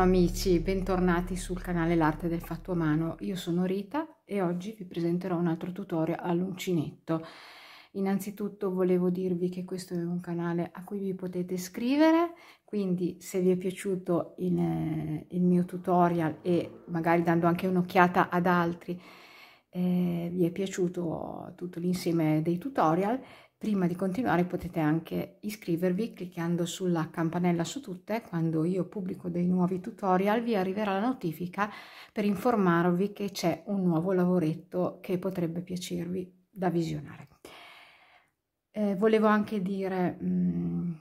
amici, bentornati sul canale L'Arte del Fatto a Mano. Io sono Rita e oggi vi presenterò un altro tutorial all'uncinetto. Innanzitutto volevo dirvi che questo è un canale a cui vi potete iscrivere, quindi se vi è piaciuto il mio tutorial e magari dando anche un'occhiata ad altri, vi è piaciuto tutto l'insieme dei tutorial, prima di continuare potete anche iscrivervi cliccando sulla campanella su tutte. Quando io pubblico dei nuovi tutorial vi arriverà la notifica per informarvi che c'è un nuovo lavoretto che potrebbe piacervi da visionare. Volevo anche dire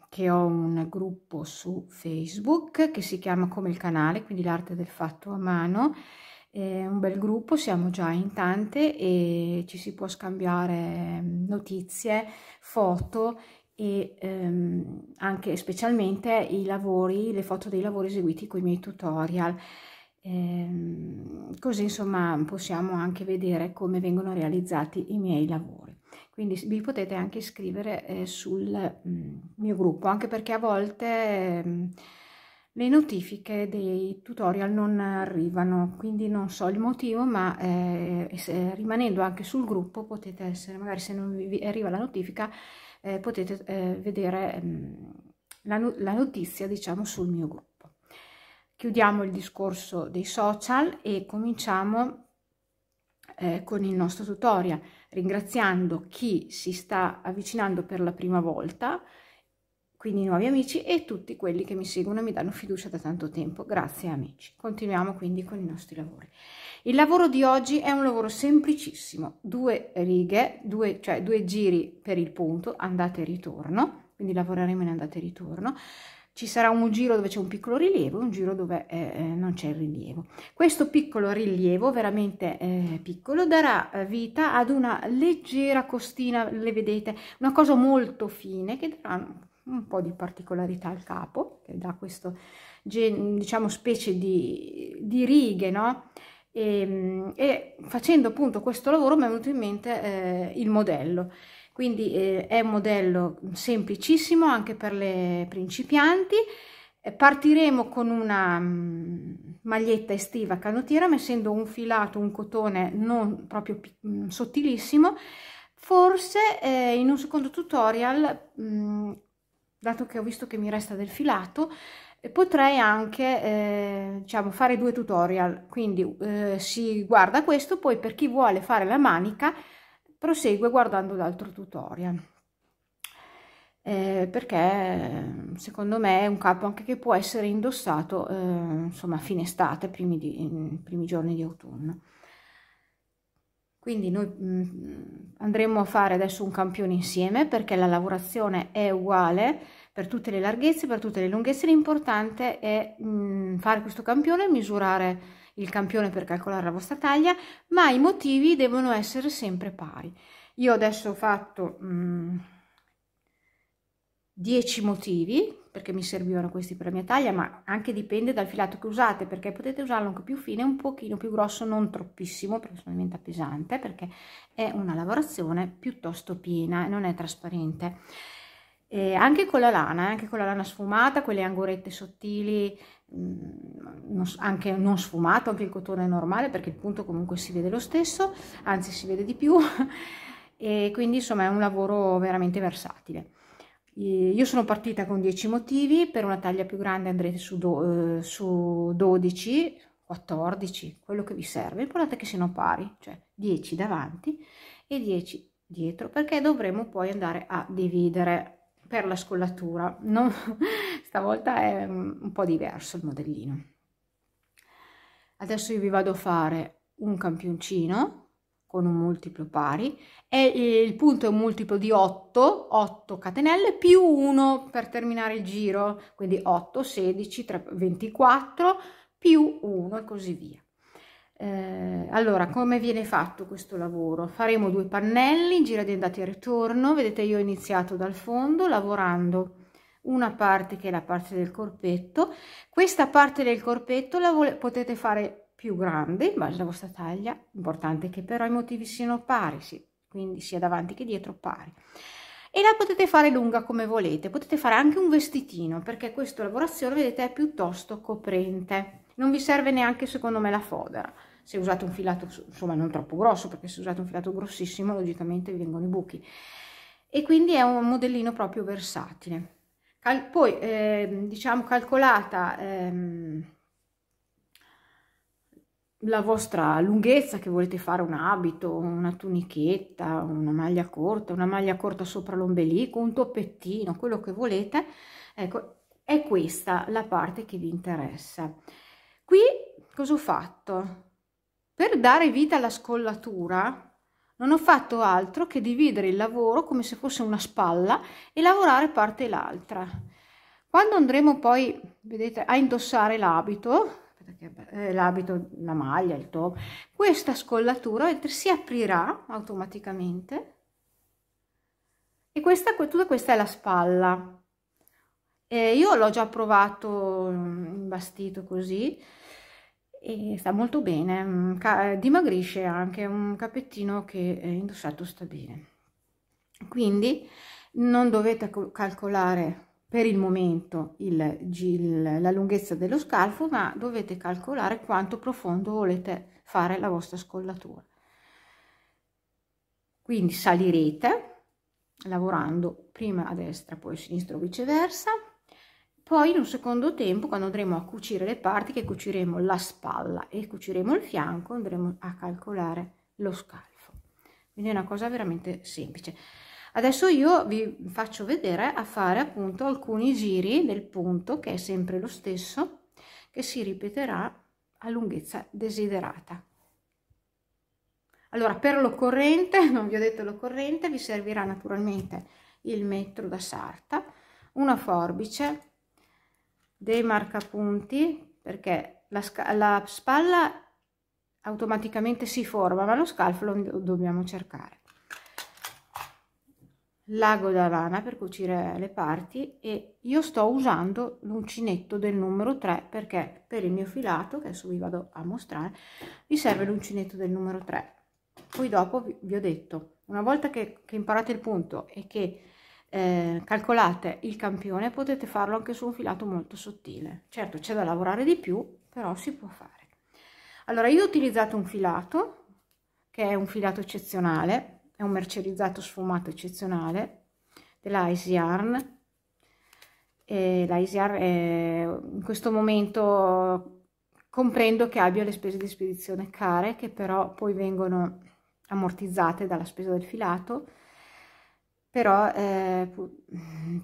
che ho un gruppo su Facebook che si chiama come il canale, quindi L'Arte del Fatto a Mano. È un bel gruppo, siamo già in tante e ci si può scambiare notizie, foto e anche specialmente i lavori, le foto dei lavori eseguiti con i miei tutorial. Così insomma possiamo anche vedere come vengono realizzati i miei lavori. Quindi vi potete anche iscrivere sul mio gruppo, anche perché a volte le notifiche dei tutorial non arrivano, quindi non so il motivo, ma rimanendo anche sul gruppo potete essere, magari se non vi arriva la notifica, potete vedere la notizia, diciamo, sul mio gruppo. Chiudiamo il discorso dei social e cominciamo con il nostro tutorial, ringraziando chi si sta avvicinando per la prima volta, quindi i nuovi amici e tutti quelli che mi seguono e mi danno fiducia da tanto tempo. Grazie amici. Continuiamo quindi con i nostri lavori. Il lavoro di oggi è un lavoro semplicissimo, 2 righe, cioè 2 giri per il punto, andata e ritorno, quindi lavoreremo in andata e ritorno. Ci sarà un giro dove c'è un piccolo rilievo, un giro dove non c'è il rilievo. Questo piccolo rilievo, veramente piccolo, darà vita ad una leggera costina, le vedete, una cosa molto fine che darà un po' di particolarità al capo, che dà questo, diciamo, specie di righe, no? E facendo appunto questo lavoro mi è venuto in mente il modello. Quindi è un modello semplicissimo anche per le principianti. Partiremo con una maglietta estiva canottiera, mettendo un filato, un cotone non proprio sottilissimo. Forse in un secondo tutorial, dato che ho visto che mi resta del filato, potrei anche diciamo fare 2 tutorial, quindi si guarda questo, poi per chi vuole fare la manica prosegue guardando l'altro tutorial, perché secondo me è un capo anche che può essere indossato insomma a fine estate, primi giorni di autunno. Quindi noi andremo a fare adesso un campione insieme, perché la lavorazione è uguale per tutte le larghezze, per tutte le lunghezze. L'importante è fare questo campione, misurare il campione per calcolare la vostra taglia, ma i motivi devono essere sempre pari. Io adesso ho fatto 10 motivi, perché mi servivano questi per la mia taglia, ma anche dipende dal filato che usate, perché potete usarlo anche più fine, un pochino più grosso, non troppissimo, perché sennò diventa pesante, perché è una lavorazione piuttosto piena e non è trasparente. Anche con la lana sfumata, quelle angorette sottili, anche non sfumato, anche il cotone normale, perché il punto comunque si vede lo stesso, anzi si vede di più, e quindi insomma è un lavoro veramente versatile. Io sono partita con 10 motivi, per una taglia più grande andrete su 12, 14, quello che vi serve, l'importante è che siano pari, cioè 10 davanti e 10 dietro, perché dovremo poi andare a dividere per la scollatura. Stavolta è un po' diverso il modellino. Adesso io vi vado a fare un campioncino con un multiplo pari e il punto è un multiplo di 8 catenelle più 1 per terminare il giro, quindi 8, 16, 24 più 1 e così via. Allora, come viene fatto questo lavoro? Faremo 2 pannelli, giro di andata e ritorno. Vedete, io ho iniziato dal fondo lavorando una parte che è la parte del corpetto. Questa parte del corpetto la potete fare più grande in base alla vostra taglia, importante che però i motivi siano pari, quindi sia davanti che dietro pari. e la potete fare lunga come volete, potete fare anche un vestitino, perché questa lavorazione, vedete, è piuttosto coprente, non vi serve neanche secondo me la fodera, se usate un filato insomma non troppo grosso, perché se usate un filato grossissimo logicamente vi vengono i buchi, e quindi è un modellino proprio versatile. Poi diciamo calcolata la vostra lunghezza, che volete fare un abito, una tunichetta, una maglia corta sopra l'ombelico, un toppettino, quello che volete, ecco, è questa la parte che vi interessa. Qui cosa ho fatto? Per dare vita alla scollatura non ho fatto altro che dividere il lavoro come se fosse una spalla e lavorare parte e l'altra. Quando andremo poi, vedete, a indossare l'abito, la maglia, il top, questa scollatura si aprirà automaticamente e tutta questa è la spalla. Io l'ho già provato imbastito così e sta molto bene, dimagrisce anche, un capettino che indossato sta bene. Quindi non dovete calcolare per il momento la lunghezza dello scalfo, ma dovete calcolare quanto profondo volete fare la vostra scollatura. Quindi salirete lavorando prima a destra, poi a sinistra o viceversa. Poi in un secondo tempo, quando andremo a cucire le parti, che cuciremo la spalla e cuciremo il fianco, andremo a calcolare lo scalfo. Quindi è una cosa veramente semplice. Adesso io vi faccio vedere a fare appunto alcuni giri del punto, che è sempre lo stesso, che si ripeterà a lunghezza desiderata. Allora, per l'occorrente, non vi ho detto l'occorrente, vi servirà naturalmente il metro da sarta, una forbice, dei marcapunti, perché la spalla automaticamente si forma, ma lo scalfo lo dobbiamo cercare, l'ago da lana per cucire le parti, e io sto usando l'uncinetto del numero 3 perché per il mio filato, che adesso vi vado a mostrare, vi serve l'uncinetto del numero 3. Poi dopo vi ho detto, una volta che imparate il punto e che calcolate il campione, potete farlo anche su un filato molto sottile. Certo, c'è da lavorare di più, però si può fare. Allora, io ho utilizzato un filato che è un filato eccezionale, è un mercerizzato sfumato eccezionale della Ice Yarn. La Ice Yarn in questo momento comprendo che abbia le spese di spedizione care, che però poi vengono ammortizzate dalla spesa del filato, però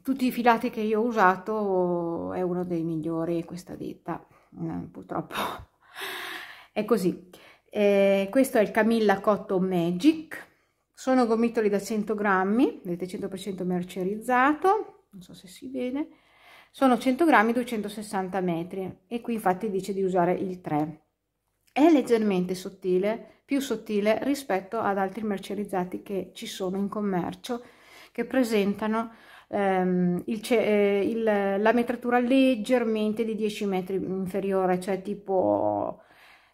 tutti i filati che io ho usato è uno dei migliori, questa ditta, purtroppo è così. Questo è il Camilla Cotton Magic, sono gomitoli da 100 grammi, vedete, 100% mercerizzato, non so se si vede, sono 100 grammi 260 metri, e qui infatti dice di usare il 3. È leggermente sottile, più sottile rispetto ad altri mercerizzati che ci sono in commercio, che presentano la metratura leggermente di 10 metri inferiore, cioè tipo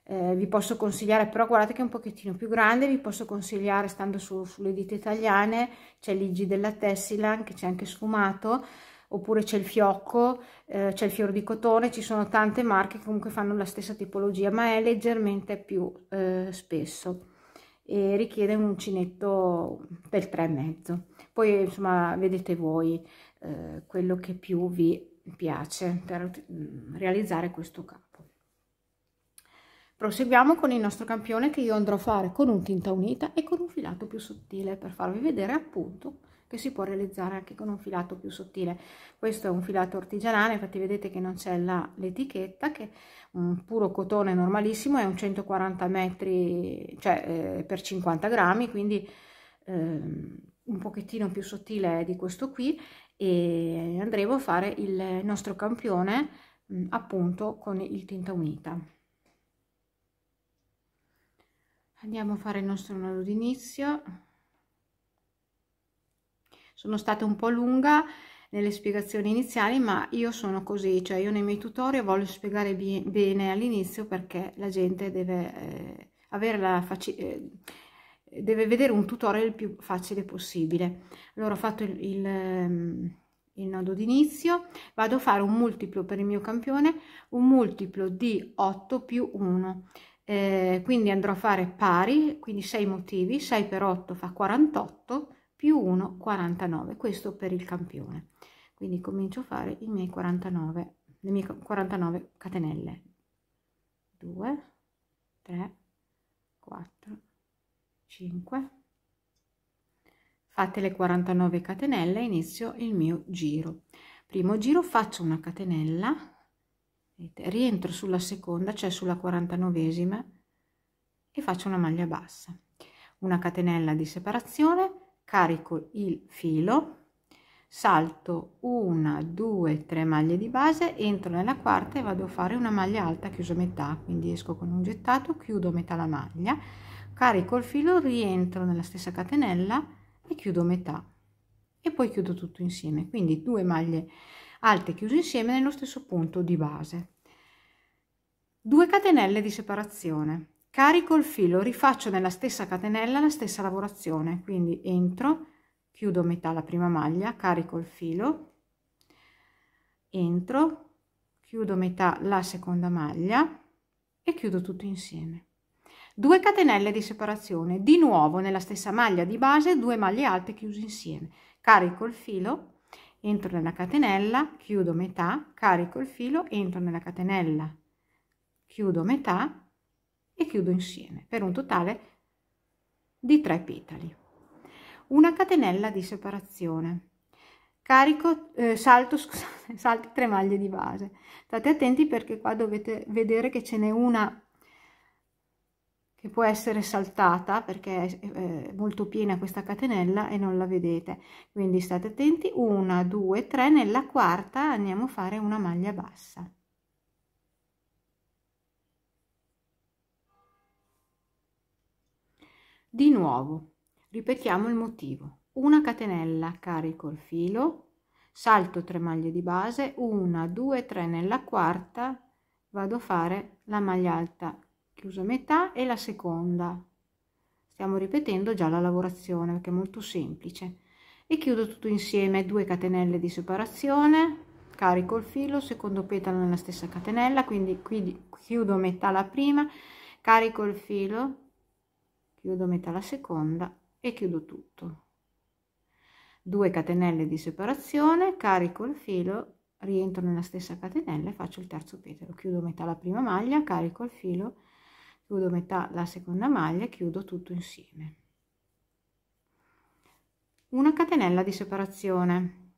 vi posso consigliare, però guardate che è un pochettino più grande, vi posso consigliare, stando sulle ditte italiane, c'è l'Igi della Tessilan che c'è anche sfumato, oppure c'è il Fiocco, c'è il Fior di Cotone, ci sono tante marche che comunque fanno la stessa tipologia, ma è leggermente più spesso e richiede un uncinetto del 3,5. Poi insomma vedete voi quello che più vi piace per realizzare questo capo. Proseguiamo con il nostro campione, che io andrò a fare con un tinta unita e con un filato più sottile, per farvi vedere appunto che si può realizzare anche con un filato più sottile. Questo è un filato artigianale, infatti vedete che non c'è l'etichetta, che è un puro cotone normalissimo, è un 140 metri, cioè per 50 grammi, quindi un pochettino più sottile di questo qui, e andremo a fare il nostro campione appunto con il tinta unita. Andiamo a fare il nostro nodo d'inizio. Sono stata un po' lunga nelle spiegazioni iniziali, ma io sono così, cioè io nei miei tutorial voglio spiegare bene all'inizio, perché la gente deve avere deve vedere un tutorial il più facile possibile. Allora ho fatto il nodo d'inizio, vado a fare un multiplo per il mio campione, un multiplo di 8 più 1, quindi andrò a fare pari, quindi 6 motivi, 6 per 8 fa 48, più 1 49, questo per il campione. Quindi comincio a fare i miei 49, le mie 49 catenelle, 2, 3, 4, 5. Fatte le 49 catenelle, inizio il mio giro. Primo giro faccio una catenella, vedete, rientro sulla seconda, cioè sulla 49esima, e faccio una maglia bassa. Una catenella di separazione, carico il filo, salto 1, 2, 3 maglie di base, entro nella quarta e vado a fare una maglia alta chiusa a metà, quindi esco con un gettato, chiudo a metà la maglia, carico il filo, rientro nella stessa catenella e chiudo metà e poi chiudo tutto insieme, quindi 2 maglie alte chiuse insieme nello stesso punto di base. 2 catenelle di separazione, carico il filo, rifaccio nella stessa catenella la stessa lavorazione, quindi entro, chiudo metà la prima maglia, carico il filo, entro, chiudo metà la seconda maglia e chiudo tutto insieme. 2 catenelle di separazione, di nuovo nella stessa maglia di base, 2 maglie alte chiuse insieme, carico il filo, entro nella catenella, chiudo metà, carico il filo, entro nella catenella, chiudo metà e chiudo insieme per un totale di 3 petali. Una catenella di separazione, carico, salto 3 maglie di base. State attenti perché qua dovete vedere che ce n'è una che può essere saltata perché è molto piena questa catenella e non la vedete, quindi state attenti. 1, 2, 3, nella quarta andiamo a fare una maglia bassa. Di nuovo ripetiamo il motivo: una catenella, carico il filo, salto 3 maglie di base, 1, 2, 3, nella quarta vado a fare la maglia alta chiusa a metà e la seconda. Stiamo ripetendo già la lavorazione perché è molto semplice, e chiudo tutto insieme. 2 catenelle di separazione, carico il filo, secondo petalo nella stessa catenella, quindi qui chiudo metà la prima, carico il filo, chiudo metà la seconda e chiudo tutto. 2 catenelle di separazione, carico il filo, rientro nella stessa catenella e faccio il terzo petalo, chiudo metà la prima maglia, carico il filo, chiudo metà la seconda maglia, chiudo tutto insieme. Una catenella di separazione,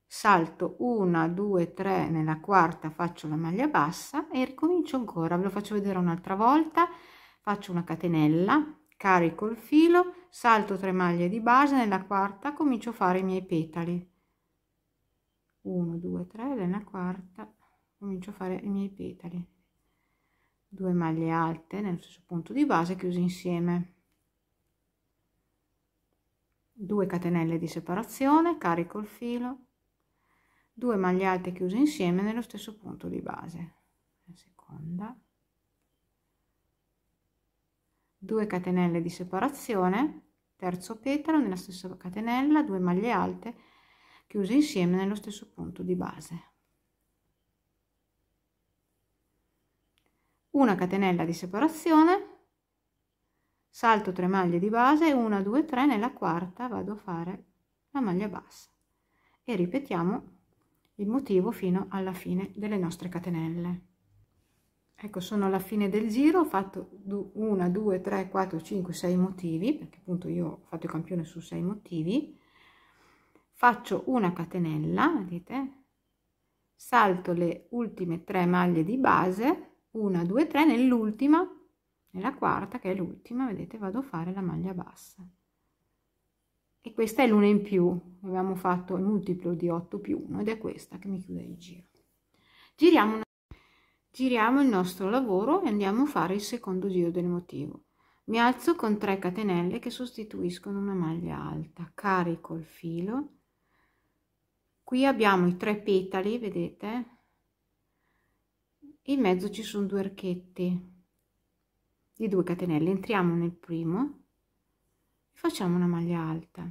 salto 1, 2, 3, nella quarta faccio la maglia bassa e ricomincio ancora, ve lo faccio vedere un'altra volta. Faccio una catenella, carico il filo, salto 3 maglie di base, nella quarta comincio a fare i miei petali, 1, 2, 3, nella quarta comincio a fare i miei petali, 2 maglie alte nello stesso punto di base chiuse insieme, 2 catenelle di separazione, carico il filo, 2 maglie alte chiuse insieme nello stesso punto di base, la seconda, 2 catenelle di separazione, terzo petalo nella stessa catenella, 2 maglie alte chiuse insieme nello stesso punto di base, una catenella di separazione, salto 3 maglie di base, 1, 2, 3, nella quarta vado a fare la maglia bassa e ripetiamo il motivo fino alla fine delle nostre catenelle. Ecco, sono alla fine del giro, ho fatto 1, 2, 3, 4, 5, 6 motivi, perché appunto io ho fatto il campione su 6 motivi. Faccio una catenella, vedete, salto le ultime 3 maglie di base, 1, 2, 3, nell'ultima, nella quarta che è l'ultima, vedete, vado a fare la maglia bassa. E questa è l'una in più, abbiamo fatto il multiplo di 8 più 1 ed è questa che mi chiude il giro. Giriamo il nostro lavoro e andiamo a fare il secondo giro del motivo. Mi alzo con 3 catenelle che sostituiscono una maglia alta, carico il filo, qui abbiamo i 3 petali, vedete, in mezzo ci sono 2 archetti di 2 catenelle, entriamo nel primo, facciamo una maglia alta,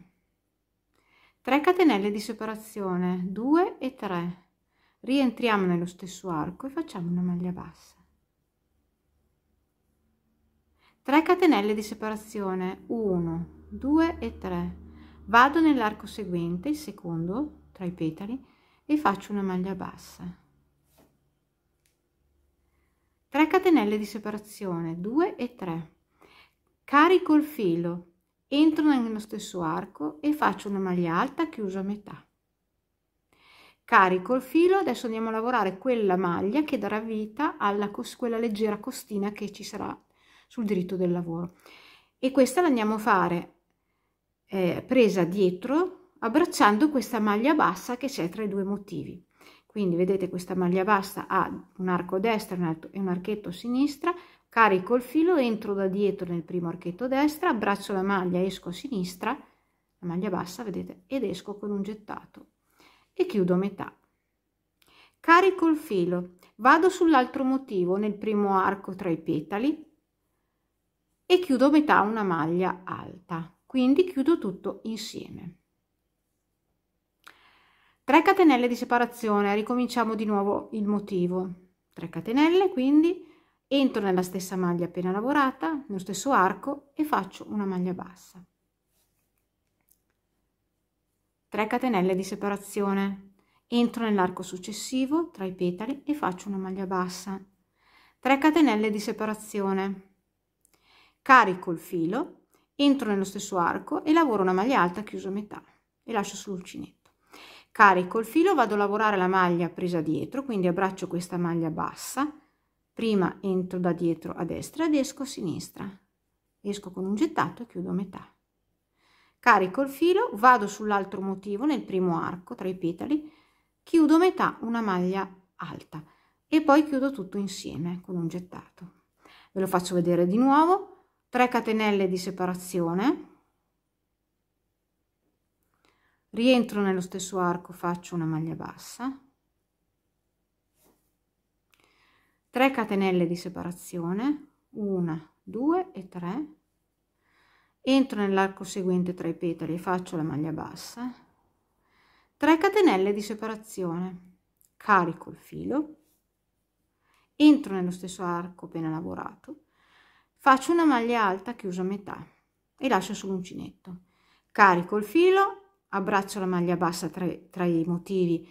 3 catenelle di separazione, 2 e 3, rientriamo nello stesso arco e facciamo una maglia bassa, 3 catenelle di separazione, 1, 2 e 3, vado nell'arco seguente, il secondo tra i petali, e faccio una maglia bassa, 3 catenelle di separazione, 2 e 3, carico il filo, entro nello stesso arco e faccio una maglia alta chiusa a metà, carico il filo, adesso andiamo a lavorare quella maglia che darà vita alla quella leggera costina che ci sarà sul diritto del lavoro, e questa la andiamo a fare presa dietro, abbracciando questa maglia bassa che c'è tra i due motivi. Quindi vedete, questa maglia bassa ha un arco destro e un archetto a sinistra, carico il filo, entro da dietro nel primo archetto destra, abbraccio la maglia, esco a sinistra, la maglia bassa, vedete, ed esco con un gettato e chiudo a metà. Carico il filo, vado sull'altro motivo nel primo arco tra i petali e chiudo a metà una maglia alta, quindi chiudo tutto insieme. 3 catenelle di separazione, ricominciamo di nuovo il motivo, 3 catenelle, quindi entro nella stessa maglia appena lavorata, nello stesso arco, e faccio una maglia bassa, 3 catenelle di separazione, entro nell'arco successivo tra i petali e faccio una maglia bassa, 3 catenelle di separazione, carico il filo, entro nello stesso arco e lavoro una maglia alta chiusa a metà e lascio sull'uncinetto. Carico il filo, vado a lavorare la maglia presa dietro, quindi abbraccio questa maglia bassa, prima entro da dietro a destra ed esco a sinistra, esco con un gettato e chiudo a metà. Carico il filo, vado sull'altro motivo nel primo arco tra i petali, chiudo a metà una maglia alta e poi chiudo tutto insieme con un gettato. Ve lo faccio vedere di nuovo: 3 catenelle di separazione, rientro nello stesso arco, faccio una maglia bassa, 3 catenelle di separazione, 1, 2 e 3, entro nell'arco seguente tra i petali e faccio la maglia bassa, 3 catenelle di separazione, carico il filo, entro nello stesso arco appena lavorato, faccio una maglia alta chiusa a metà e lascio sull'uncinetto, carico il filo, abbraccio la maglia bassa tra i motivi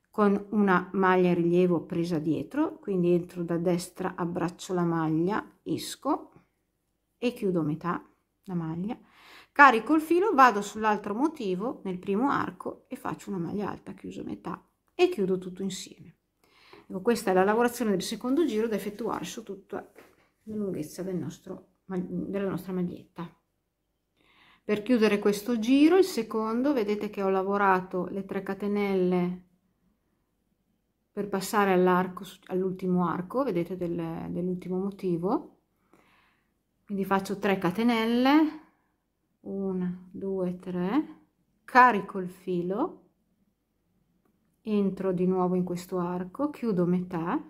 con una maglia in rilievo presa dietro, quindi entro da destra, abbraccio la maglia, esco e chiudo a metà la maglia, carico il filo, vado sull'altro motivo nel primo arco e faccio una maglia alta chiusa a metà e chiudo tutto insieme. Ecco, questa è la lavorazione del secondo giro da effettuare su tutta la lunghezza della nostra maglietta. Per chiudere questo giro, il secondo, vedete che ho lavorato le 3 catenelle per passare all'ultimo arco, vedete, dell'ultimo motivo. Quindi faccio 3 catenelle, 1, 2, 3, carico il filo, entro di nuovo in questo arco, chiudo metà,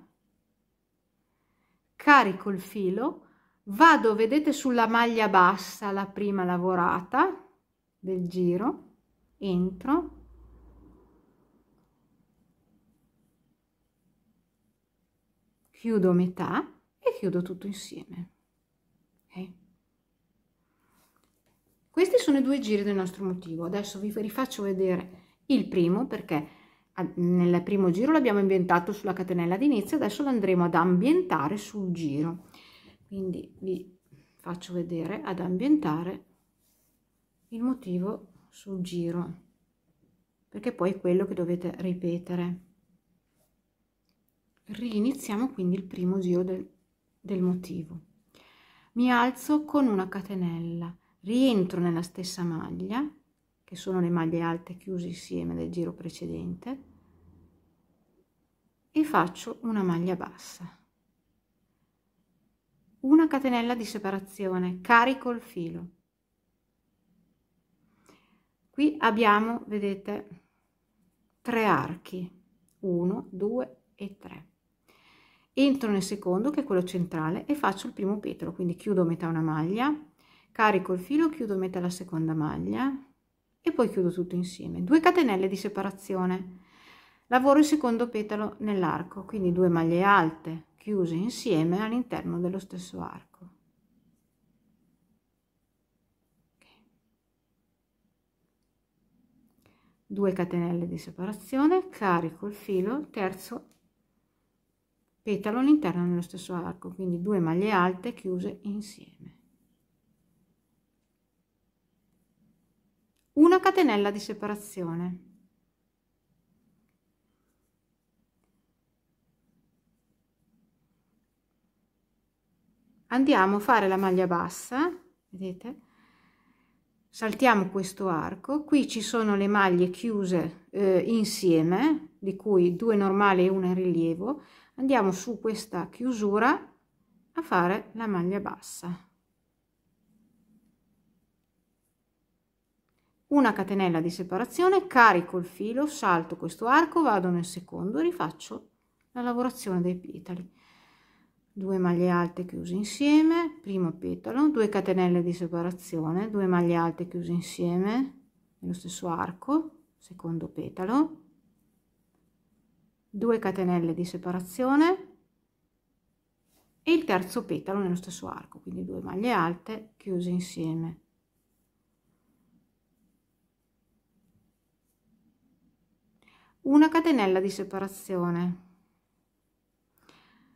carico il filo, vado, vedete, sulla maglia bassa, la prima lavorata del giro, entro, chiudo metà e chiudo tutto insieme. Okay? Questi sono i 2 giri del nostro motivo. Adesso vi rifaccio vedere il primo, perché nel primo giro l'abbiamo ambientato sulla catenella d'inizio, adesso lo andremo ad ambientare sul giro. Quindi vi faccio vedere ad ambientare il motivo sul giro, perché poi è quello che dovete ripetere. Riniziamo quindi il primo giro del motivo. Mi alzo con una catenella, rientro nella stessa maglia, che sono le maglie alte chiuse insieme del giro precedente, e faccio una maglia bassa, una catenella di separazione, carico il filo. Qui abbiamo, vedete, 3 archi, 1, 2 e 3. Entro nel secondo, che è quello centrale, e faccio il primo petalo, quindi chiudo metà una maglia, carico il filo, chiudo metà la seconda maglia e poi chiudo tutto insieme. 2 catenelle di separazione, lavoro il secondo petalo nell'arco, quindi 2 maglie alte chiuse insieme all'interno dello stesso arco. 2 catenelle di separazione, carico il filo, terzo petalo all'interno dello stesso arco, quindi 2 maglie alte chiuse insieme. 1 catenella di separazione. Andiamo a fare la maglia bassa, vedete? Saltiamo questo arco, qui ci sono le maglie chiuse insieme, di cui 2 normali e una in rilievo. Andiamo su questa chiusura a fare la maglia bassa. 1 catenella di separazione, carico il filo, salto questo arco, vado nel secondo, rifaccio la lavorazione dei petali. 2 maglie alte chiuse insieme, primo petalo, 2 catenelle di separazione, 2 maglie alte chiuse insieme nello stesso arco, secondo petalo, 2 catenelle di separazione e il terzo petalo nello stesso arco, quindi 2 maglie alte chiuse insieme. Una catenella di separazione,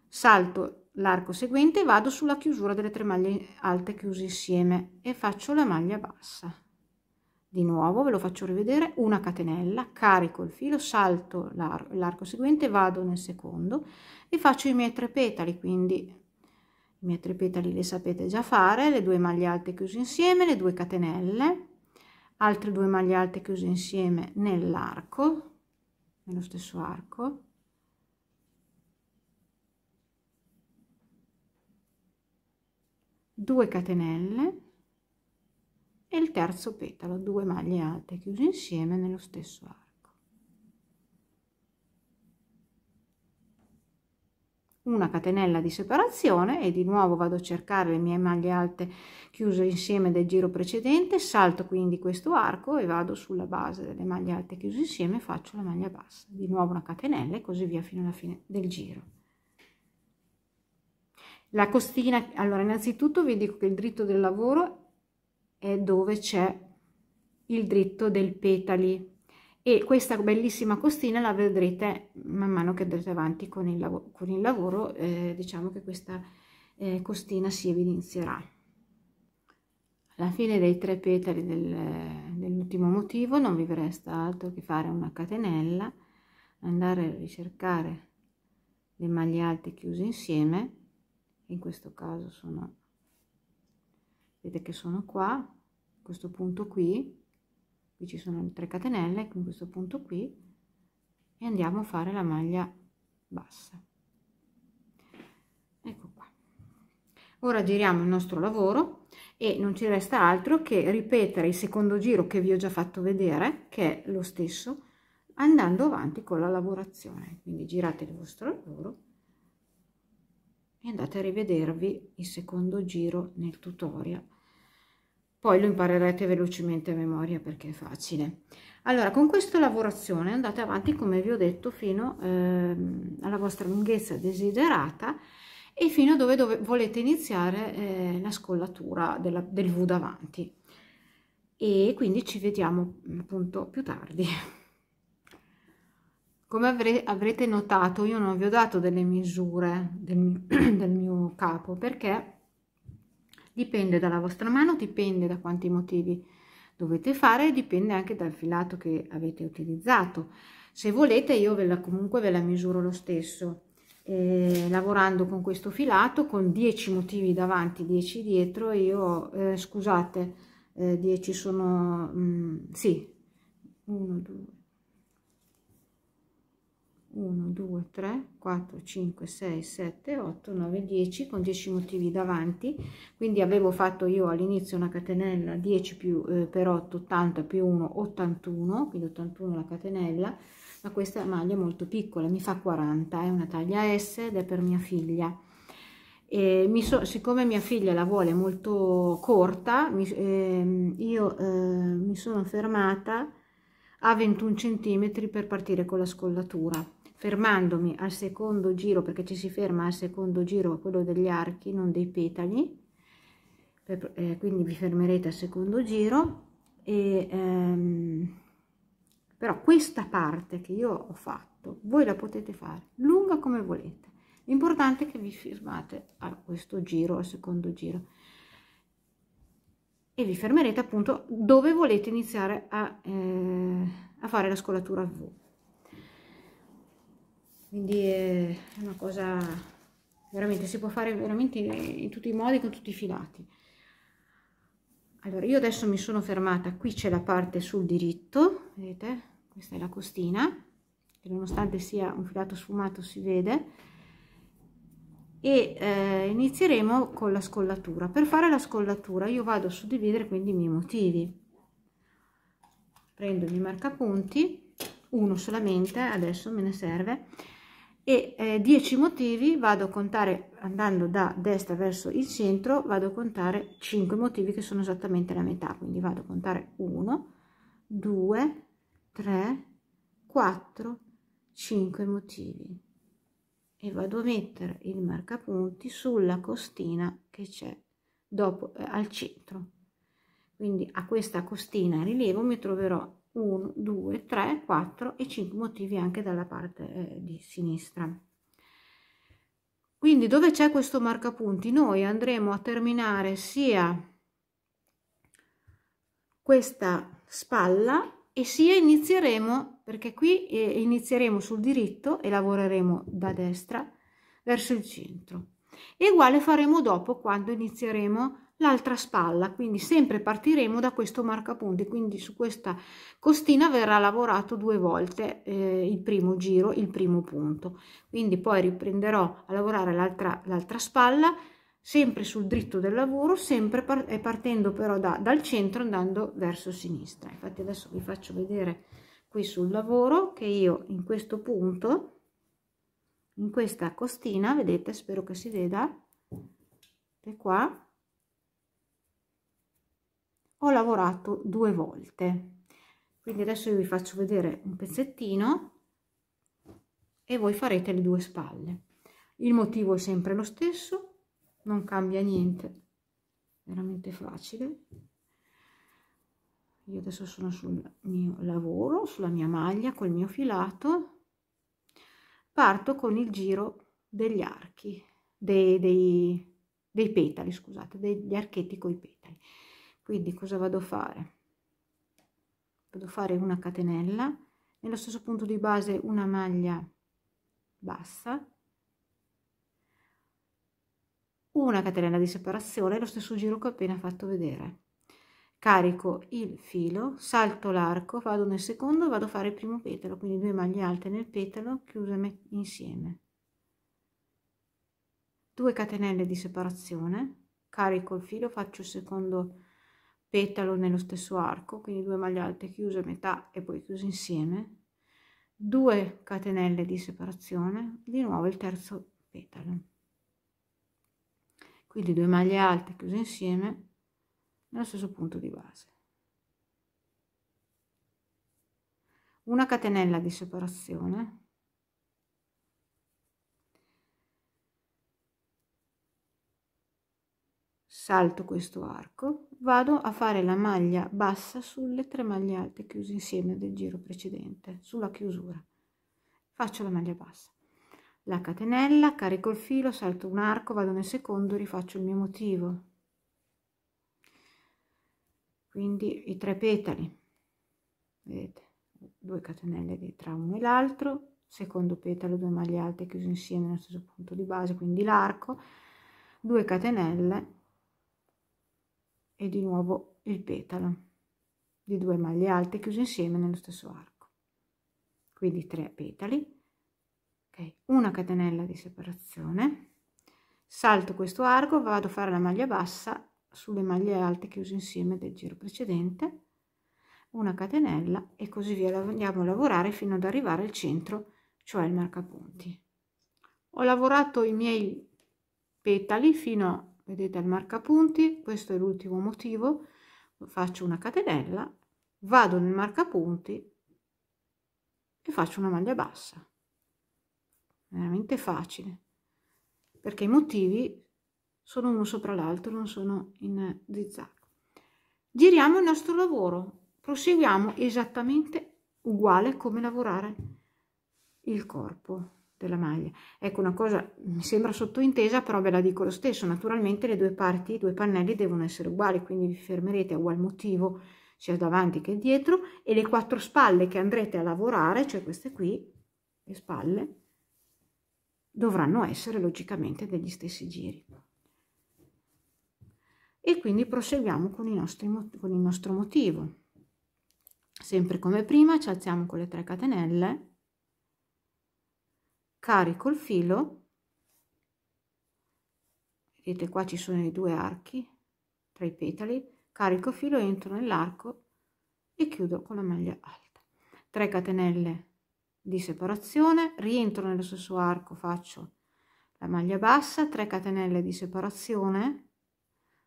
salto l'arco seguente e vado sulla chiusura delle 3 maglie alte chiuse insieme e faccio la maglia bassa. Di nuovo ve lo faccio rivedere, una catenella, carico il filo, salto l'arco seguente, vado nel secondo e faccio i miei 3 petali, quindi i miei 3 petali li sapete già fare, le 2 maglie alte chiuse insieme, le 2 catenelle, altre 2 maglie alte chiuse insieme nell'arco, nello stesso arco, 2 catenelle e il terzo petalo, 2 maglie alte chiuse insieme nello stesso arco, una catenella di separazione e di nuovo vado a cercare le mie maglie alte chiuse insieme del giro precedente, salto quindi questo arco e vado sulla base delle maglie alte chiuse insieme, faccio la maglia bassa, di nuovo una catenella e così via fino alla fine del giro. La costina, allora innanzitutto vi dico che il dritto del lavoro è dove c'è il dritto del petali e questa bellissima costina la vedrete man mano che andrete avanti con il lavoro, diciamo che questa costina si evidenzierà. Alla fine dei 3 petali dell'ultimo motivo non vi resta altro che fare una catenella, andare a ricercare le maglie alte chiuse insieme, in questo caso sono, vedete che sono qua, a questo punto qui ci sono le 3 catenelle, in questo punto qui, e andiamo a fare la maglia bassa. Ecco qua. Ora giriamo il nostro lavoro e non ci resta altro che ripetere il secondo giro che vi ho già fatto vedere, che è lo stesso, andando avanti con la lavorazione. Quindi girate il vostro lavoro e andate a rivedervi il secondo giro nel tutorial. Poi lo imparerete velocemente a memoria perché è facile. Allora, con questa lavorazione andate avanti, come vi ho detto, fino alla vostra lunghezza desiderata e fino a dove volete iniziare la scollatura del V davanti. E quindi ci vediamo appunto più tardi. Come avrete notato, io non vi ho dato delle misure del mio capo perché dipende dalla vostra mano, dipende da quanti motivi dovete fare e dipende anche dal filato che avete utilizzato. Se volete io comunque ve la misuro lo stesso, lavorando con questo filato con 10 motivi davanti, 10 dietro. Io scusate, 10 sono sì, 1 2 3 4 5 6 7 8 9 10 con 10 motivi davanti, quindi avevo fatto io all'inizio una catenella 10 più per 8 80 più 1 81, quindi 81 la catenella, ma questa maglia è molto piccola, mi fa 40, è una taglia S ed è per mia figlia Siccome mia figlia la vuole molto corta, io mi sono fermata a 21 cm per partire con la scollatura, fermandomi al secondo giro, perché ci si ferma al secondo giro, quello degli archi, non dei petali, quindi vi fermerete al secondo giro. Però questa parte che io ho fatto, voi la potete fare lunga come volete. L'importante è che vi fermate a questo giro, al secondo giro, e vi fermerete appunto dove volete iniziare a fare la scollatura V. Quindi è una cosa veramente, si può fare veramente in tutti i modi, con tutti i filati. Allora, io adesso mi sono fermata, qui c'è la parte sul diritto, vedete? Questa è la costina, che nonostante sia un filato sfumato si vede. E inizieremo con la scollatura. Per fare la scollatura io vado a suddividere quindi i miei motivi. Prendo i miei marcapunti, uno solamente, adesso me ne serve, e 10 motivi vado a contare, andando da destra verso il centro, vado a contare 5 motivi che sono esattamente la metà, quindi vado a contare 1, 2, 3, 4, 5 motivi. E vado a mettere il marcapunti sulla costina che c'è dopo al centro. Quindi a questa costina a rilievo mi troverò 1, 2, 3, 4 e 5 motivi anche dalla parte di sinistra. Quindi dove c'è questo marcapunti noi andremo a terminare sia questa spalla e sia inizieremo, perché qui inizieremo sul diritto e lavoreremo da destra verso il centro, e uguale faremo dopo quando inizieremo l'altra spalla, quindi sempre partiremo da questo marcapunti, quindi su questa costina verrà lavorato 2 volte il primo giro, il primo punto, quindi poi riprenderò a lavorare l'altra spalla sempre sul dritto del lavoro, sempre partendo però dal centro, andando verso sinistra. Infatti adesso vi faccio vedere qui sul lavoro che io in questo punto, in questa costina, vedete, spero che si veda, che qua ho lavorato 2 volte. Quindi adesso io vi faccio vedere un pezzettino e voi farete le 2 spalle. Il motivo è sempre lo stesso, non cambia niente, veramente facile. Io adesso sono sul mio lavoro, sulla mia maglia col mio filato, parto con il giro degli archi, dei petali, scusate, degli archetti coi petali. Quindi cosa vado a fare? Vado a fare una catenella, nello stesso punto di base una maglia bassa, una catenella di separazione, lo stesso giro che ho appena fatto vedere. Carico il filo, salto l'arco, vado nel secondo, vado a fare il primo petalo, quindi 2 maglie alte nel petalo chiuse insieme, 2 catenelle di separazione, carico il filo, faccio il secondo petalo nello stesso arco, quindi 2 maglie alte chiuse a metà e poi chiuse insieme, 2 catenelle di separazione, di nuovo il terzo petalo, quindi 2 maglie alte chiuse insieme nello stesso punto di base, una catenella di separazione, salto questo arco, vado a fare la maglia bassa sulle 3 maglie alte chiuse insieme del giro precedente, sulla chiusura faccio la maglia bassa, la catenella, carico il filo, salto un arco, vado nel secondo, rifaccio il mio motivo, quindi i 3 petali, vedete, 2 catenelle tra uno e l'altro, secondo petalo, 2 maglie alte chiuse insieme nello stesso punto di base, quindi l'arco, 2 catenelle e di nuovo il petalo di 2 maglie alte chiuse insieme nello stesso arco, quindi 3 petali, ok, una catenella di separazione, salto questo arco, vado a fare la maglia bassa sulle maglie alte chiuse insieme del giro precedente, una catenella e così via, andiamo a lavorare fino ad arrivare al centro, cioè il marcapunti. Ho lavorato i miei petali fino, vedete, al marcapunti. Questo è l'ultimo motivo. Faccio una catenella, vado nel marcapunti e faccio una maglia bassa. Veramente facile, perché i motivi sono uno sopra l'altro, non sono in zigzag. Giriamo il nostro lavoro, proseguiamo esattamente uguale come lavorare il corpo della maglia. Ecco, una cosa mi sembra sottointesa, però ve la dico lo stesso. Naturalmente le due parti, i due pannelli devono essere uguali, quindi vi fermerete a ugual motivo sia davanti che dietro, e le 4 spalle che andrete a lavorare, cioè queste qui, le spalle, dovranno essere logicamente degli stessi giri. E quindi proseguiamo con il nostro motivo. Sempre come prima, ci alziamo con le 3 catenelle, carico il filo, vedete qua ci sono i 2 archi tra i petali, carico il filo, entro nell'arco e chiudo con la maglia alta. 3 catenelle di separazione, rientro nello stesso arco, faccio la maglia bassa, 3 catenelle di separazione,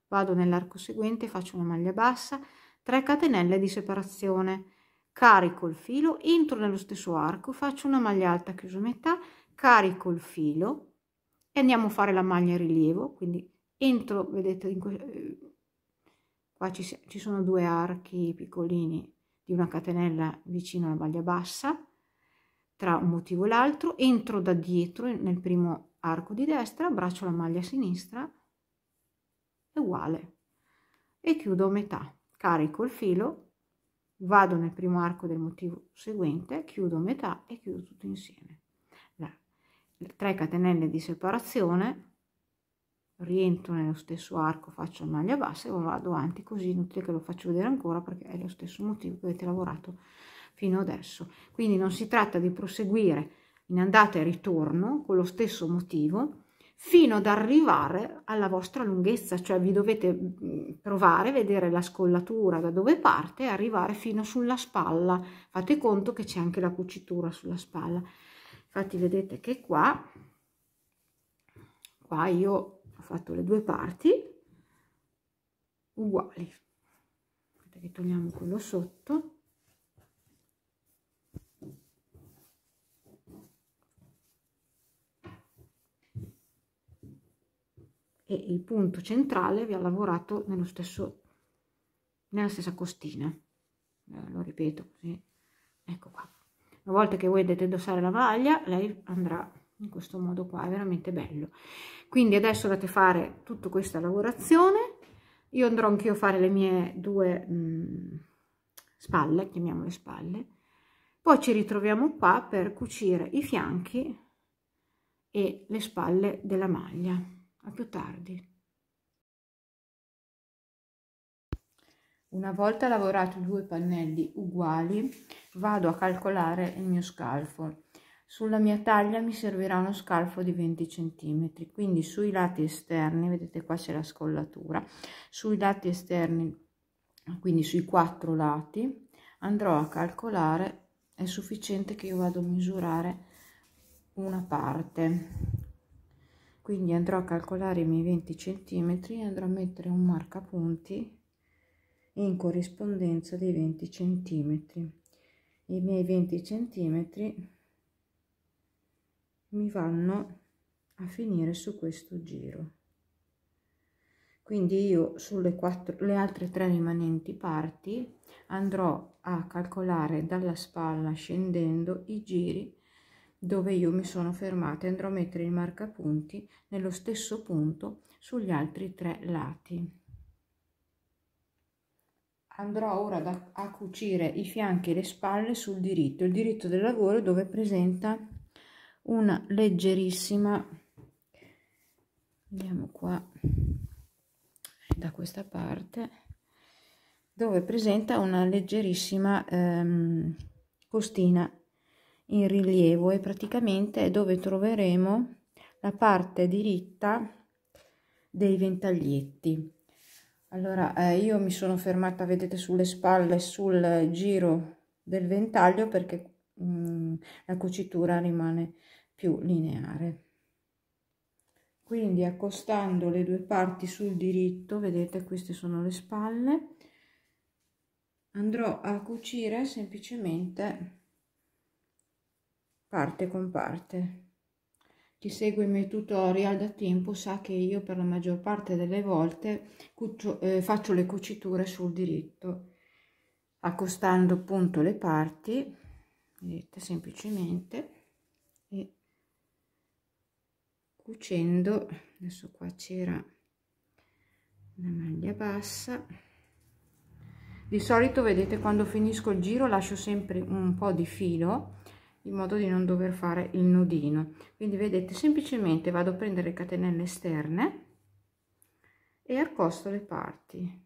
vado nell'arco seguente, faccio una maglia bassa, 3 catenelle di separazione, carico il filo, entro nello stesso arco, faccio una maglia alta chiuso a metà, carico il filo e andiamo a fare la maglia in rilievo. Quindi entro, vedete, qua ci sono 2 archi piccolini di una catenella vicino alla maglia bassa, tra un motivo e l'altro, entro da dietro nel primo arco di destra, abbraccio la maglia a sinistra, uguale, e chiudo a metà, carico il filo, vado nel primo arco del motivo seguente, chiudo a metà e chiudo tutto insieme. 3 catenelle di separazione, rientro nello stesso arco, faccio maglia bassa e vado avanti così, inutile che lo faccio vedere ancora perché è lo stesso motivo che avete lavorato fino adesso. Quindi non si tratta di proseguire in andata e ritorno con lo stesso motivo fino ad arrivare alla vostra lunghezza, cioè vi dovete provare, vedere la scollatura da dove parte e arrivare fino sulla spalla. Fate conto che c'è anche la cucitura sulla spalla. Infatti vedete che qua io ho fatto le 2 parti uguali. Aspetta che togliamo quello sotto. E il punto centrale vi ha lavorato nella stessa costina. Lo ripeto così, ecco qua. Una volta che voi dovete indossare la maglia, lei andrà in questo modo qua, è veramente bello. Quindi adesso dovete fare tutta questa lavorazione. Io andrò anch'io a fare le mie 2 spalle, chiamiamole spalle, poi ci ritroviamo qua per cucire i fianchi e le spalle della maglia. A più tardi. Una volta lavorato i 2 pannelli uguali, vado a calcolare il mio scalfo. Sulla mia taglia mi servirà uno scalfo di 20 cm, quindi sui lati esterni, vedete qua c'è la scollatura, sui lati esterni, quindi sui 4 lati, andrò a calcolare, è sufficiente che io vado a misurare una parte, quindi andrò a calcolare i miei 20 cm e andrò a mettere un marcapunti in corrispondenza dei 20 cm. I miei 20 cm mi vanno a finire su questo giro, quindi io sulle le altre 3 rimanenti parti andrò a calcolare dalla spalla scendendo i giri dove io mi sono fermata, andrò a mettere il marcapunti nello stesso punto sugli altri 3 lati. Andrò ora a cucire i fianchi e le spalle sul diritto, il diritto del lavoro, dove presenta una leggerissima, vediamo qua da questa parte, dove presenta una leggerissima costina in rilievo, e praticamente è dove troveremo la parte diritta dei ventaglietti. Allora io mi sono fermata, vedete, sulle spalle, sul giro del ventaglio, perché la cucitura rimane più lineare. Quindi accostando le due parti sul diritto, vedete, queste sono le spalle, andrò a cucire semplicemente parte con parte. Chi segue i miei tutorial da tempo sa che io per la maggior parte delle volte faccio le cuciture sul diritto, accostando appunto le parti, vedete, semplicemente, e cucendo. Adesso qua c'era una maglia bassa. Di solito, vedete, quando finisco il giro lascio sempre un po' di filo in modo di non dover fare il nodino. Quindi vedete, semplicemente vado a prendere catenelle esterne e accosto le parti.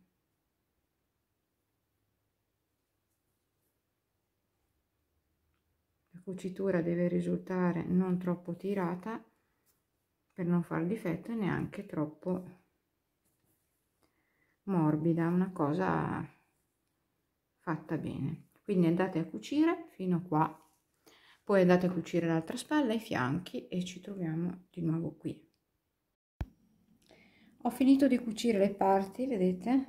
La cucitura deve risultare non troppo tirata per non far difetto e neanche troppo morbida, una cosa fatta bene. Quindi andate a cucire fino qua, poi andate a cucire l'altra spalla, i fianchi, e ci troviamo di nuovo qui. Ho finito di cucire le parti, vedete,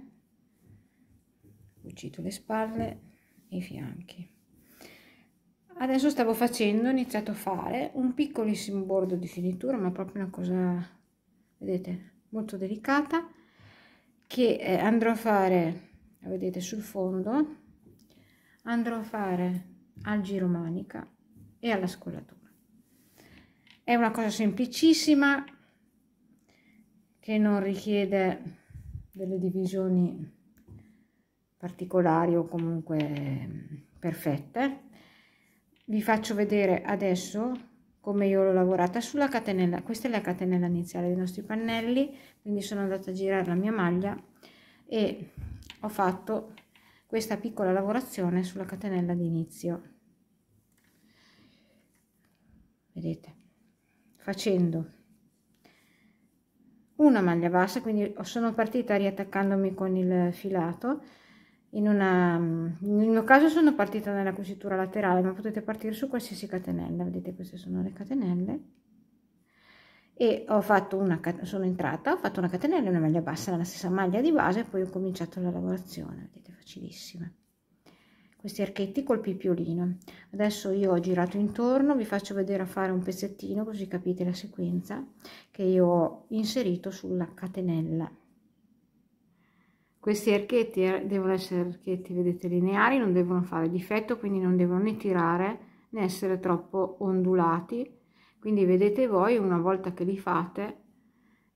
ho cucito le spalle e i fianchi. Adesso ho iniziato a fare un piccolissimo bordo di finitura, ma proprio una cosa, vedete, molto delicata, che andrò a fare, vedete, sul fondo, andrò a fare al giro manica e alla scollatura. È una cosa semplicissima che non richiede delle divisioni particolari o comunque perfette. Vi faccio vedere adesso come io l'ho lavorata sulla catenella. Questa è la catenella iniziale dei nostri pannelli, quindi sono andata a girare la mia maglia e ho fatto questa piccola lavorazione sulla catenella di inizio. Vedete, facendo una maglia bassa, quindi sono partita riattaccandomi con il filato. Nel mio caso sono partita nella cucitura laterale, ma potete partire su qualsiasi catenella. Vedete, queste sono le catenelle, e ho fatto sono entrata, ho fatto una catenella e una maglia bassa nella stessa maglia di base, e poi ho cominciato la lavorazione. Vedete, facilissima. Questi archetti col pipiolino. Adesso io ho girato intorno, vi faccio vedere a fare un pezzettino così capite la sequenza che io ho inserito sulla catenella. Questi archetti devono essere archetti, vedete, lineari, non devono fare difetto, quindi non devono né tirare né essere troppo ondulati. Quindi vedete voi, una volta che li fate,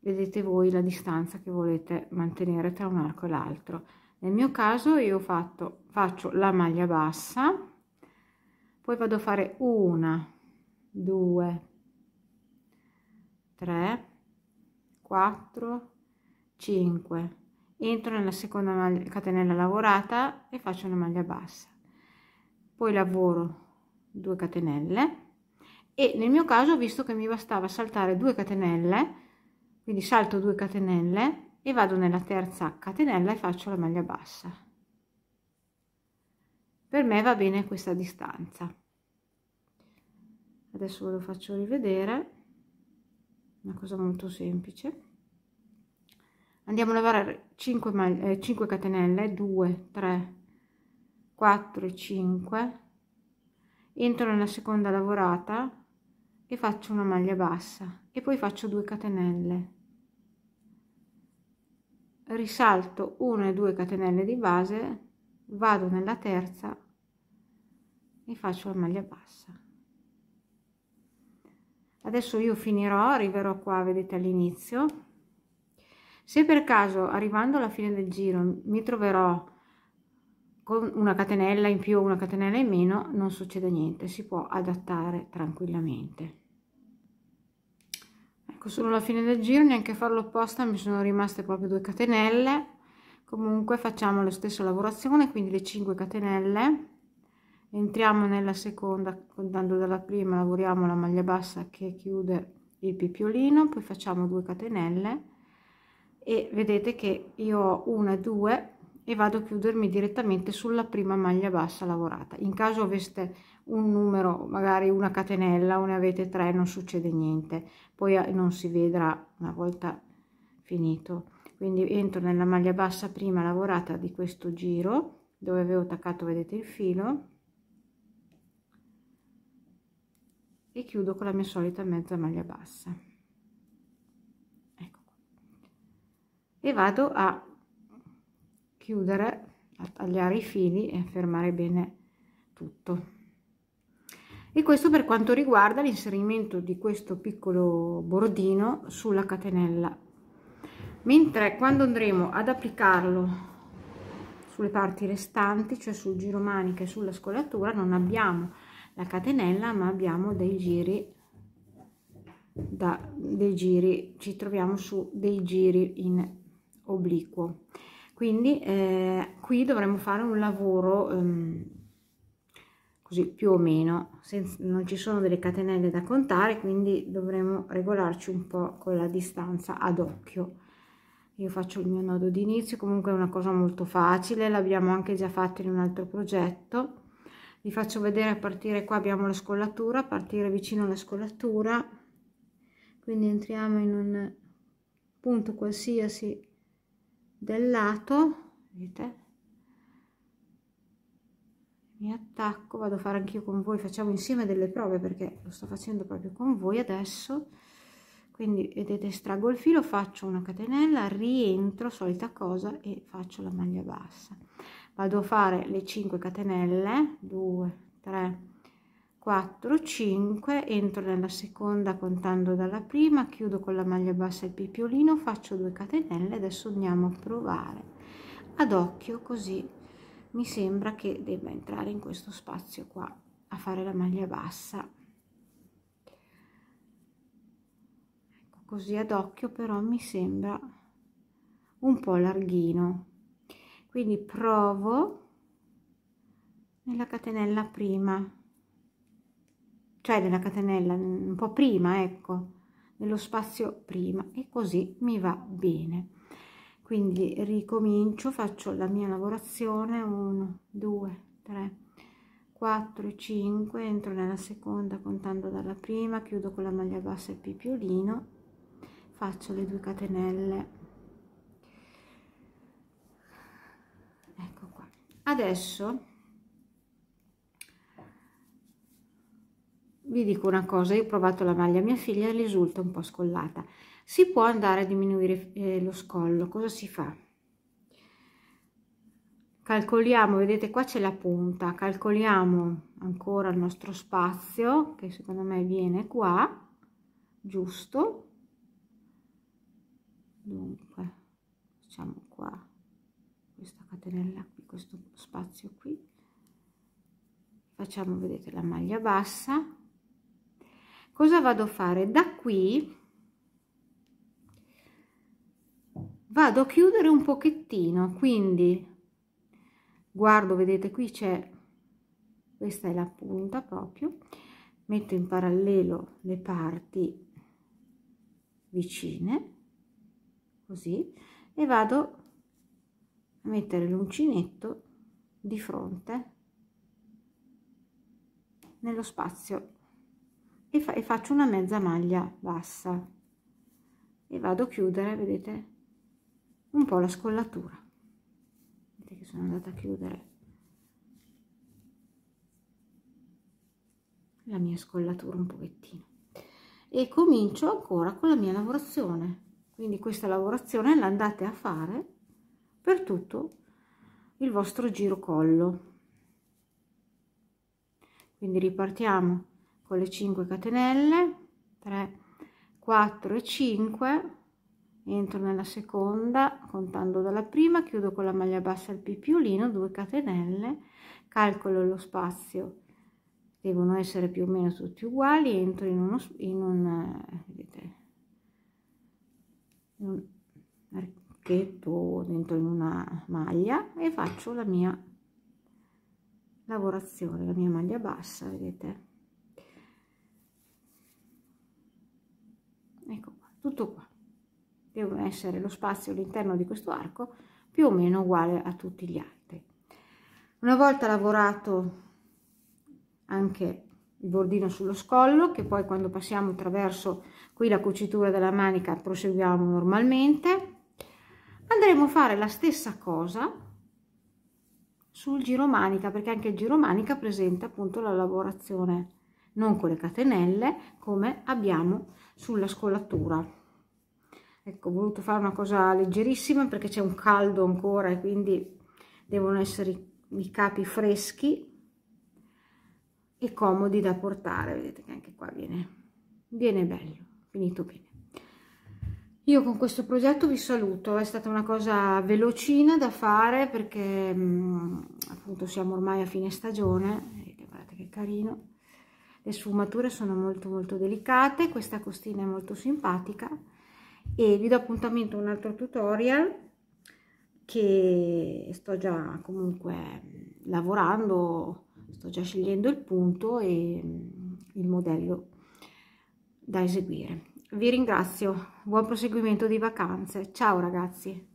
vedete voi la distanza che volete mantenere tra un arco e l'altro. Nel mio caso io faccio la maglia bassa, poi vado a fare 1, 2, 3, 4, 5, entro nella seconda catenella lavorata e faccio una maglia bassa, poi lavoro 2 catenelle, e nel mio caso ho visto che mi bastava saltare 2 catenelle, quindi salto 2 catenelle e vado nella terza catenella e faccio la maglia bassa. Per me va bene questa distanza. Adesso ve lo faccio rivedere, una cosa molto semplice. Andiamo a lavorare 5 catenelle, 2, 3, 4 e 5, entro nella seconda lavorata e faccio una maglia bassa e poi faccio 2 catenelle, risalto 1 e 2 catenelle di base, vado nella terza e faccio la maglia bassa. Adesso io finirò, arriverò qua, vedete, all'inizio. Se per caso arrivando alla fine del giro mi troverò con una catenella in più o una catenella in meno, non succede niente, si può adattare tranquillamente. Ecco, sono alla fine del giro, neanche a farlo apposta mi sono rimaste proprio 2 catenelle. Comunque facciamo la stessa lavorazione, quindi le 5 catenelle, entriamo nella seconda, contando dalla prima lavoriamo la maglia bassa che chiude il pipiolino, poi facciamo 2 catenelle e vedete che io ho 1 e 2 e vado a chiudermi direttamente sulla prima maglia bassa lavorata. In caso aveste un numero, magari una catenella, o ne avete 3, non succede niente, poi non si vedrà una volta finito. Quindi entro nella maglia bassa prima lavorata di questo giro, dove avevo attaccato, vedete, il filo, e chiudo con la mia solita mezza maglia bassa. Ecco qua. E vado a chiudere, a tagliare i fili e a fermare bene tutto. E questo per quanto riguarda l'inserimento di questo piccolo bordino sulla catenella. Mentre quando andremo ad applicarlo sulle parti restanti, cioè sul giro manica e sulla scollatura, non abbiamo la catenella, ma abbiamo dei giri, ci troviamo su dei giri in obliquo. Quindi qui dovremo fare un lavoro così più o meno, non ci sono delle catenelle da contare, quindi dovremo regolarci un po' con la distanza ad occhio. Io faccio il mio nodo di inizio, comunque è una cosa molto facile, l'abbiamo anche già fatto in un altro progetto. Vi faccio vedere, a partire qua abbiamo la scollatura, a partire vicino alla scollatura, quindi entriamo in un punto qualsiasi del lato, vedete, mi attacco, vado a fare anch'io con voi, facciamo insieme delle prove perché lo sto facendo proprio con voi adesso. Quindi vedete, estraggo il filo, faccio una catenella, rientro, solita cosa, e faccio la maglia bassa. Vado a fare le 5 catenelle, 2, 3, 4, 5, entro nella seconda contando dalla prima, chiudo con la maglia bassa il pipiolino, faccio 2 catenelle. Adesso andiamo a provare ad occhio, così mi sembra che debba entrare in questo spazio qua a fare la maglia bassa. Così ad occhio però mi sembra un po' larghino, quindi provo nella catenella prima, cioè nella catenella un po' prima, ecco, nello spazio prima, e così mi va bene. Quindi ricomincio, faccio la mia lavorazione, 1, 2, 3, 4 e 5, entro nella seconda contando dalla prima, chiudo con la maglia bassa il pipiolino, faccio le 2 catenelle, ecco qua. Adesso vi dico una cosa, io ho provato la maglia a mia figlia e risulta un po' scollata. Si può andare a diminuire lo scollo. Cosa si fa? Calcoliamo, vedete qua c'è la punta, calcoliamo ancora il nostro spazio, che secondo me viene qua, giusto. Dunque facciamo qua questa catenella qui, questo spazio qui, facciamo, vedete, la maglia bassa. Cosa vado a fare? Da qui vado a chiudere un pochettino, quindi guardo, vedete qui c'è, questa è la punta proprio, metto in parallelo le parti vicine così, e vado a mettere l'uncinetto di fronte nello spazio e faccio una mezza maglia bassa e vado a chiudere, vedete, un po' la scollatura. Vedete che sono andata a chiudere la mia scollatura un pochettino e comincio ancora con la mia lavorazione. Quindi questa lavorazione la andate a fare per tutto il vostro giro collo. Quindi ripartiamo con le 5 catenelle, 3, 4 e 5, entro nella seconda contando dalla prima, chiudo con la maglia bassa il pipiolino, 2 catenelle, calcolo lo spazio, devono essere più o meno tutti uguali, entro in un archetto, dentro in una maglia, e faccio la mia lavorazione, la mia maglia bassa, vedete, ecco qua, tutto qua. Deve essere lo spazio all'interno di questo arco più o meno uguale a tutti gli altri. Una volta lavorato anche il bordino sullo scollo, che poi quando passiamo attraverso qui la cucitura della manica proseguiamo normalmente, andremo a fare la stessa cosa sul giromanica, perché anche il giromanica presenta appunto la lavorazione non con le catenelle come abbiamo sulla scollatura. Ecco, ho voluto fare una cosa leggerissima perché c'è un caldo ancora e quindi devono essere i capi freschi e comodi da portare. Vedete che anche qua viene bello, finito bene. Io con questo progetto vi saluto, è stata una cosa velocina da fare perché appunto siamo ormai a fine stagione, vedete, guardate che carino, le sfumature sono molto molto delicate, questa costina è molto simpatica e vi do appuntamento a un altro tutorial che sto già comunque lavorando, sto già scegliendo il punto e il modello da eseguire. Vi ringrazio, buon proseguimento di vacanze, ciao ragazzi!